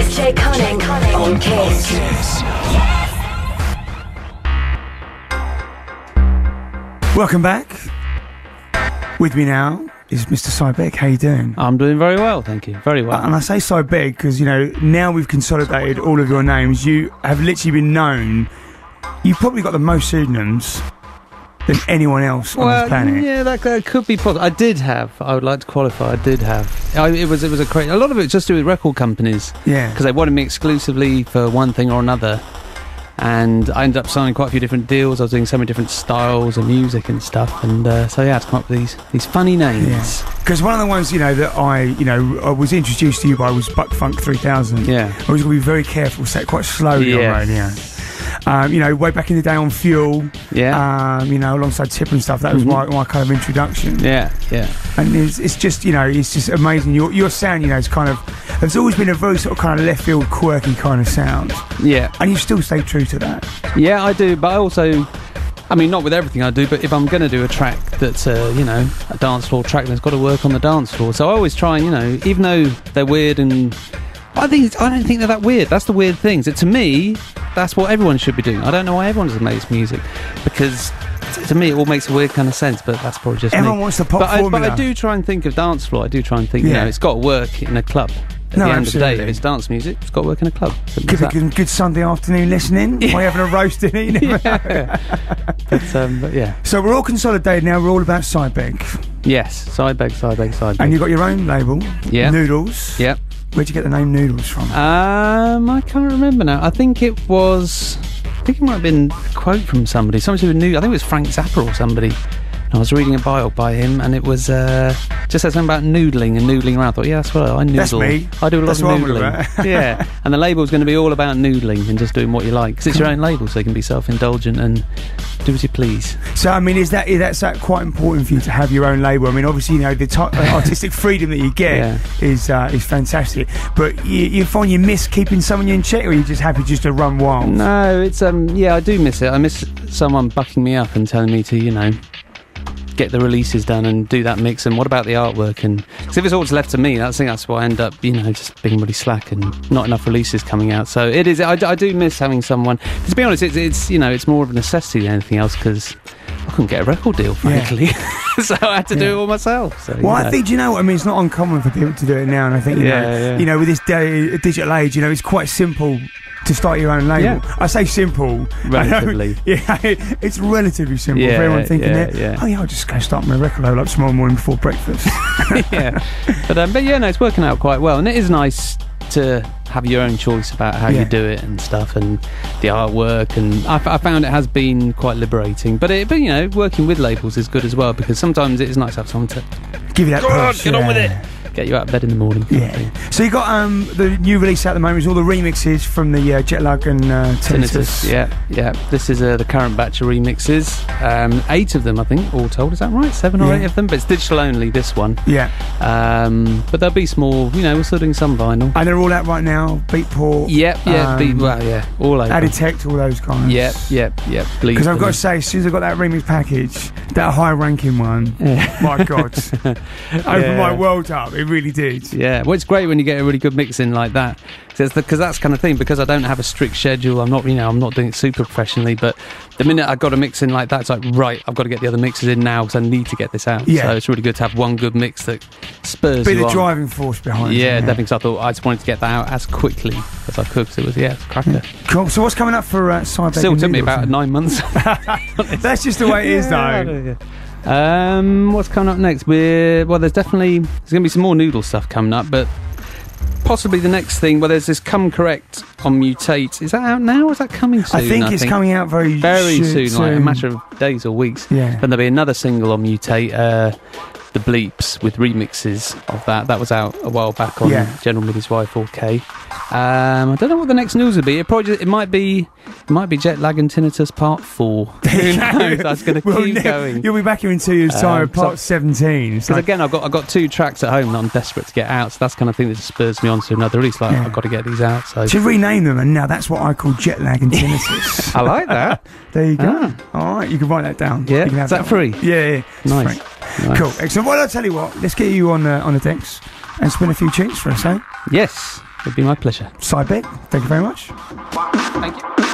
Cunning on Kiss. Welcome back. With me now is Mr. Begg. How you doing? I'm doing very well, thank you. Very well. And I say Begg because, you know, now we've consolidated all of your names. You have literally been known. You've probably got the most pseudonyms than anyone else on this planet. Yeah, that could be possible. I would like to qualify, it was a crazy. A lot of it just to do with record companies. Yeah. Because they wanted me exclusively for one thing or another. And I ended up signing quite a few different deals. I was doing so many different styles of music and stuff, and so yeah, I had to come up with these funny names. Because one of the ones, you know, that I was introduced to you by was Buck Funk 3000. Yeah. I was going to be very careful, say it quite slowly on radio. You know, way back in the day on Fuel. Yeah. You know, alongside Tip and stuff. That was my kind of introduction. Yeah. Yeah. And it's just, you know, it's just amazing. Your sound, you know, is kind of. There's always been a very sort of kind of left field, quirky kind of sound. Yeah. And you still stay true to that. Yeah, I do, but I also, I mean, not with everything I do, but if I'm going to do a track that's, you know, a dance floor track, then it's got to work on the dance floor. So I always try and, you know, even though they're weird and... I don't think they're that weird. That's the weird thing. So to me, that's what everyone should be doing. I don't know why everyone doesn't make music, because to me it all makes a weird kind of sense, but that's probably just everyone me. wants the pop formula. But I do try and think of dance floor. I do try and think, you know, it's got to work in a club. At the end of the day, if it's dance music, it's got to work in a club. Could be good Sunday afternoon listening while you're having a roast in it. You never know. But yeah. So we're all consolidated now. We're all about Begg. Yes, Begg. And you've got your own label. Yeah. Noodles. Yep. Where'd you get the name Noodles from? I can't remember now. I think it might have been a quote from somebody. Somebody who knew. I think it was Frank Zappa or somebody. I was reading a bio by him, and it was just said something about noodling and noodling around. I thought, yeah, that's what I noodle. That's me. I do a lot of noodling. Yeah, and the label's going to be all about noodling and just doing what you like, because it's your own label, so you can be self-indulgent and do as you please. So, I mean, that's quite important for you to have your own label? I mean, obviously, you know, the artistic freedom that you get is fantastic, but you find you miss keeping someone in check, or are you just happy just to run wild? No, it's yeah, I do miss it. I miss someone bucking me up and telling me to, you know, get the releases done and do that mix, and what about the artwork? And because if it's all just left to me, I think that's why I end up, you know, just being really slack and not enough releases coming out. So it is. I do miss having someone. To be honest, it's you know, it's more of a necessity than anything else, because I couldn't get a record deal, frankly. So I had to do it all myself. So, well, I think, do you know what I mean? It's not uncommon for people to do it now, and I think you know, with this digital age, you know, it's quite simple to start your own label. Yeah. I say simple. Relatively. It's relatively simple for everyone thinking that, oh yeah, I'll just go start my record label up tomorrow morning before breakfast. But yeah, no, it's working out quite well, and it is nice to have your own choice about how you do it and stuff, and the artwork, and I found it has been quite liberating. But you know, working with labels is good as well, because sometimes it is nice to have someone to give you that push. Get on with it. Get you out of bed in the morning. Yeah. So you got the new release at the moment is all the remixes from the Jet Lag and Tinnitus. Yeah. This is the current batch of remixes. 8 of them, I think, all told. Is that right? 7 or 8 of them, but it's digital only. This one. Yeah. But there'll be small. You know, we're still doing some vinyl. And they're all out right now. Beatport. All over. Aditect, all those guys. Yep. Because I've got to say, as soon as I got that remix package, that high-ranking one, my God, opened my world up. It really did. Yeah, well, it's great when you get a really good mix in like that, because that's kind of thing. Because I don't have a strict schedule. I'm not doing it super professionally. But the minute I got a mix in like that, it's like, right, I've got to get the other mixes in now because I need to get this out. Yeah. So it's really good to have one good mix that spurs you on. Be the driving force behind it. Yeah, definitely. So I thought I just wanted to get that out as quickly as I could, because it was it's a cracker. Yeah. Cool. So what's coming up for Begg? Still took me about 9 months. That's just the way it is, though. What's coming up next? There's going to be some more Noodle stuff coming up, but possibly the next thing. Well, there's this Come Correct on Mutate. Is that out now, or is that coming soon? I think it's coming out very soon, like a matter of days or weeks. Yeah. Then there'll be another single on Mutate, The Bleeps, with remixes of that. That was out a while back on General Middy's Y4K. I don't know what the next news would be. It might be Jet Lag and Tinnitus Part 4. Who knows? That's going to keep going. You'll be back here in 2 years' time, Part 17. Because again, I've got 2 tracks at home that I'm desperate to get out, so that's kind of thing that just spurs me on to another release. Like, I've got to get these out. So to rename them, and now that's what I call Jet Lag and Tinnitus. I like that. There you go. All right, you can write that down. Yeah, you can have is that free? Yeah. Nice. Cool, excellent. Well, I'll tell you what, let's get you on the decks and spin a few tunes for us, eh? Yes. It'd be my pleasure. Begg, thank you very much. Thank you.